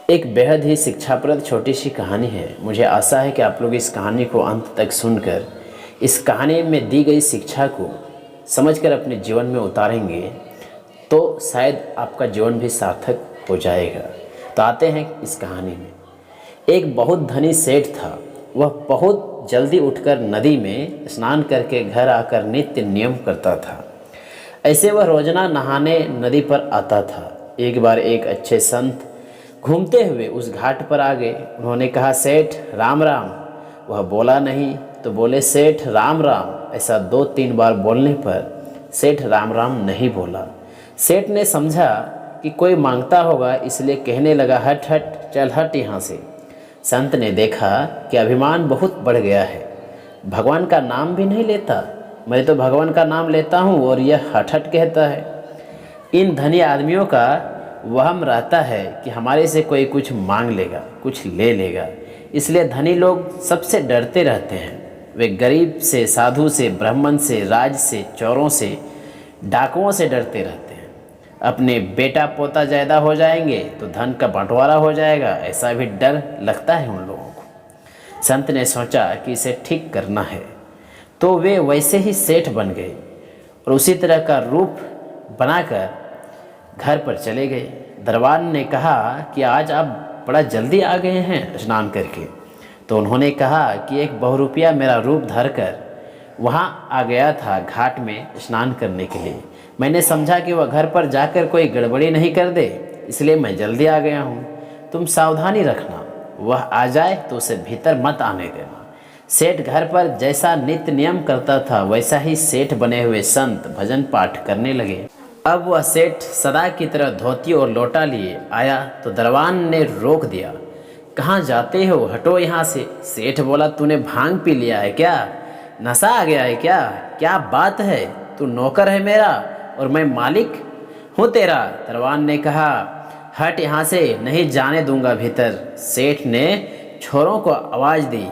एक बेहद ही शिक्षाप्रद छोटी सी कहानी है। मुझे आशा है कि आप लोग इस कहानी को अंत तक सुनकर इस कहानी में दी गई शिक्षा को समझकर अपने जीवन में उतारेंगे तो शायद आपका जीवन भी सार्थक हो जाएगा। तो आते हैं इस कहानी में। एक बहुत धनी सेठ था। वह बहुत जल्दी उठकर नदी में स्नान करके घर आकर नित्य नियम करता था। ऐसे वह रोजाना नहाने नदी पर आता था। एक बार एक अच्छे संत घूमते हुए उस घाट पर आ गए। उन्होंने कहा, सेठ राम राम। वह बोला नहीं तो बोले, सेठ राम राम। ऐसा 2-3 बार बोलने पर सेठ राम राम नहीं बोला। सेठ ने समझा कि कोई मांगता होगा, इसलिए कहने लगा, हट हट, चल हट यहाँ से। संत ने देखा कि अभिमान बहुत बढ़ गया है, भगवान का नाम भी नहीं लेता। मैं तो भगवान का नाम लेता हूँ और यह हट हट कहता है। इन धनी आदमियों का वहम रहता है कि हमारे से कोई कुछ मांग लेगा, कुछ ले लेगा, इसलिए धनी लोग सबसे डरते रहते हैं। वे गरीब से, साधु से, ब्राह्मण से, राज से, चोरों से, डाकुओं से डरते रहते हैं। अपने बेटा पोता ज़्यादा हो जाएंगे तो धन का बंटवारा हो जाएगा, ऐसा भी डर लगता है उन लोगों को। संत ने सोचा कि इसे ठीक करना है, तो वे वैसे ही सेठ बन गए और उसी तरह का रूप बनाकर घर पर चले गए। दरबार ने कहा कि आज आप बड़ा जल्दी आ गए हैं स्नान करके। तो उन्होंने कहा कि एक बहुरूपिया मेरा रूप धरकर वहाँ आ गया था घाट में स्नान करने के लिए। मैंने समझा कि वह घर पर जाकर कोई गड़बड़ी नहीं कर दे, इसलिए मैं जल्दी आ गया हूँ। तुम सावधानी रखना, वह आ जाए तो उसे भीतर मत आने देना। सेठ घर पर जैसा नित्य नियम करता था वैसा ही सेठ बने हुए संत भजन पाठ करने लगे। अब वह सेठ सदा की तरह धोती और लोटा लिए आया तो दरबान ने रोक दिया। कहाँ जाते हो, हटो यहाँ से। सेठ बोला, तूने भांग पी लिया है क्या? नशा आ गया है क्या? क्या बात है, तू नौकर है मेरा और मैं मालिक हूँ तेरा। दरबान ने कहा, हट यहाँ से, नहीं जाने दूंगा भीतर। सेठ ने छोरों को आवाज़ दी,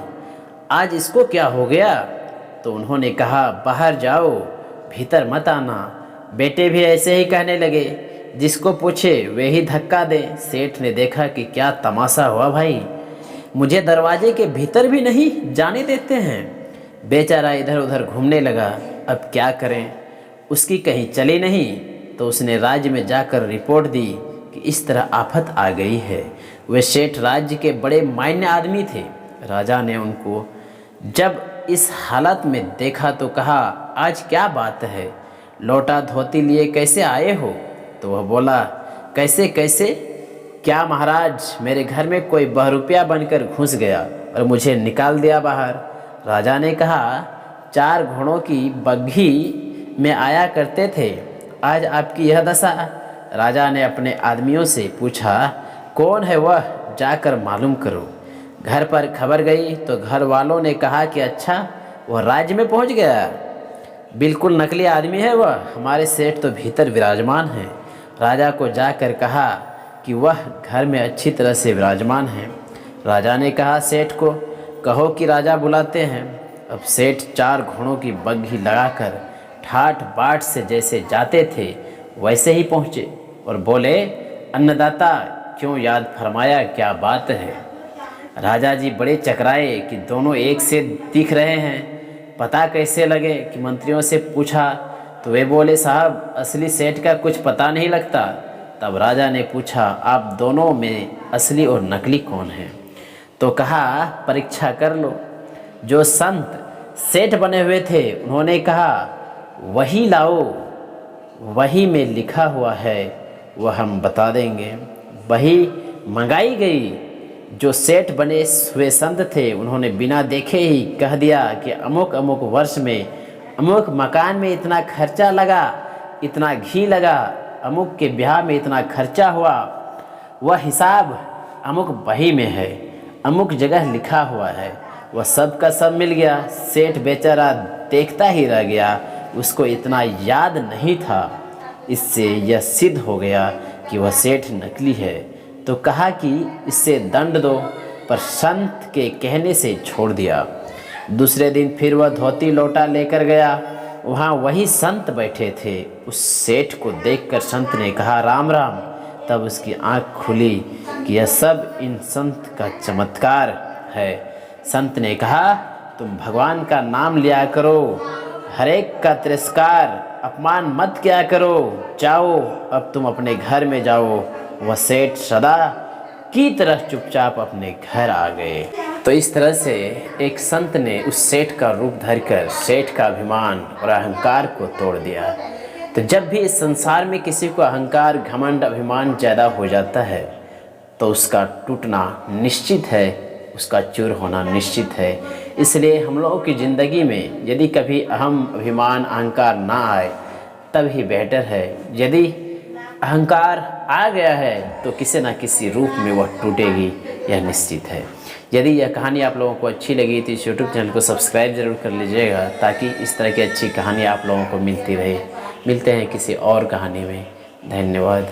आज इसको क्या हो गया? तो उन्होंने कहा, बाहर जाओ, भीतर मत आना। बेटे भी ऐसे ही कहने लगे, जिसको पूछे वे ही धक्का दे। सेठ ने देखा कि क्या तमाशा हुआ भाई, मुझे दरवाजे के भीतर भी नहीं जाने देते हैं। बेचारा इधर उधर घूमने लगा, अब क्या करें। उसकी कहीं चली नहीं तो उसने राज्य में जाकर रिपोर्ट दी कि इस तरह आफत आ गई है। वे सेठ राज्य के बड़े मान्य आदमी थे। राजा ने उनको जब इस हालत में देखा तो कहा, आज क्या बात है, लोटा धोती लिए कैसे आए हो? तो वह बोला, कैसे कैसे क्या महाराज, मेरे घर में कोई बहरूपिया बनकर घुस गया और मुझे निकाल दिया बाहर। राजा ने कहा, 4 घोड़ों की बग्घी में आया करते थे, आज आपकी यह दशा। राजा ने अपने आदमियों से पूछा, कौन है वह, जाकर मालूम करो। घर पर खबर गई तो घर वालों ने कहा कि अच्छा, वह राज्य में पहुंच गया, बिल्कुल नकली आदमी है वह, हमारे सेठ तो भीतर विराजमान हैं। राजा को जाकर कहा कि वह घर में अच्छी तरह से विराजमान है। राजा ने कहा सेठ को, कहो कि राजा बुलाते हैं। अब सेठ 4 घोड़ों की बग्घी लगाकर ठाठ बाट से जैसे जाते थे वैसे ही पहुँचे और बोले, अन्नदाता क्यों याद फरमाया, क्या बात है? राजा जी बड़े चकराए कि दोनों एक से दिख रहे हैं, पता कैसे लगे। कि मंत्रियों से पूछा तो वे बोले, साहब असली सेठ का कुछ पता नहीं लगता। तब राजा ने पूछा, आप दोनों में असली और नकली कौन है? तो कहा, परीक्षा कर लो। जो संत सेठ बने हुए थे उन्होंने कहा, वही लाओ, वही में लिखा हुआ है, वह हम बता देंगे। वही मंगाई गई। जो सेठ बने हुए संत थे उन्होंने बिना देखे ही कह दिया कि अमुक अमुक वर्ष में अमुक मकान में इतना खर्चा लगा, इतना घी लगा, अमुक के ब्याह में इतना खर्चा हुआ, वह हिसाब अमुक बही में है, अमुक जगह लिखा हुआ है। वह सब का सब मिल गया। सेठ बेचारा देखता ही रह गया, उसको इतना याद नहीं था। इससे यह सिद्ध हो गया कि वह सेठ नकली है। तो कहा कि इससे दंड दो, पर संत के कहने से छोड़ दिया। दूसरे दिन फिर वह धोती लोटा लेकर गया। वहाँ वही संत बैठे थे। उस सेठ को देखकर संत ने कहा, राम राम, तब उसकी आँख खुली कि यह सब इन संत का चमत्कार है। संत ने कहा, तुम भगवान का नाम लिया करो, हर एक का तिरस्कार अपमान मत किया करो, जाओ अब तुम अपने घर में जाओ। वह सेठ सदा की तरह चुपचाप अपने घर आ गए। तो इस तरह से एक संत ने उस सेठ का रूप धरकर सेठ का अभिमान और अहंकार को तोड़ दिया। तो जब भी इस संसार में किसी को अहंकार, घमंड, अभिमान ज़्यादा हो जाता है तो उसका टूटना निश्चित है, उसका चूर होना निश्चित है। इसलिए हम लोगों की ज़िंदगी में यदि कभी अहम, अभिमान, अहंकार ना आए तब ही बेहतर है। यदि अहंकार आ गया है तो किसी न किसी रूप में वह टूटेगी, यह निश्चित है। यदि यह कहानी आप लोगों को अच्छी लगी तो इस यूट्यूब चैनल को सब्सक्राइब ज़रूर कर लीजिएगा, ताकि इस तरह की अच्छी कहानी आप लोगों को मिलती रहे। मिलते हैं किसी और कहानी में। धन्यवाद।